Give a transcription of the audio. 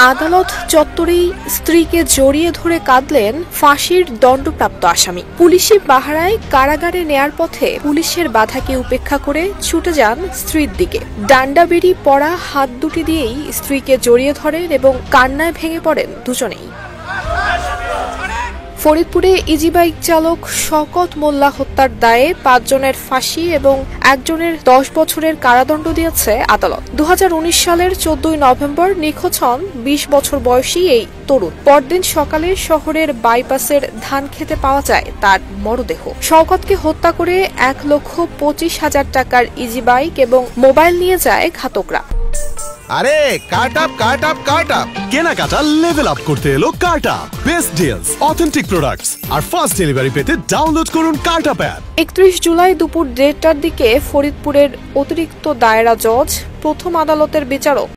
আদালত চত্বরেই স্ত্রীকে জড়িয়ে ধরে কাঁদলেন ফাঁসির দণ্ডপ্রাপ্ত আসামি। পুলিশি পাহারায় কারাগারে নেয়ার পথে পুলিশের বাধাকে উপেক্ষা করে ছুটে যান স্ত্রীর দিকে। ডান্ডা বেড়ি পড়া হাত দুটি দিয়েই স্ত্রীকে জড়িয়ে ধরেন এবং কান্নায় ভেঙে পড়েন দুজনেই। ফরিদপুরে ইজিবাইক চালক শওকত মোল্লা হত্যার দায়ে ৫ জনের ফাঁসি এবং একজনের ১০ বছরের কারাদণ্ড দিয়েছে আদালত। ২০১৯ সালের ১৪ নভেম্বর নিখোঁজ হন ২০ বছর বয়সী এই তরুণ। পরদিন সকালে শহরের বাইপাসের ধান খেতে পাওয়া যায় তার মরদেহ। শওকতকে হত্যা করে ১,২৫,০০০ টাকার ইজিবাইক এবং মোবাইল নিয়ে যায় ঘাতকরা। আরে কাট আপ কেনাকাটা লেভেল আপ করতে এলো cut up. Best deals, authentic products আর ফাস্ট ডেলিভারি পেতে ডাউনলোড করুন কাট আপ অ্যাপ। ৩১ জুলাই দুপুর ১:৩০টার দিকে ফরিদপুরের অতিরিক্ত দায়রা জজ প্রথম আদালতের বিচারক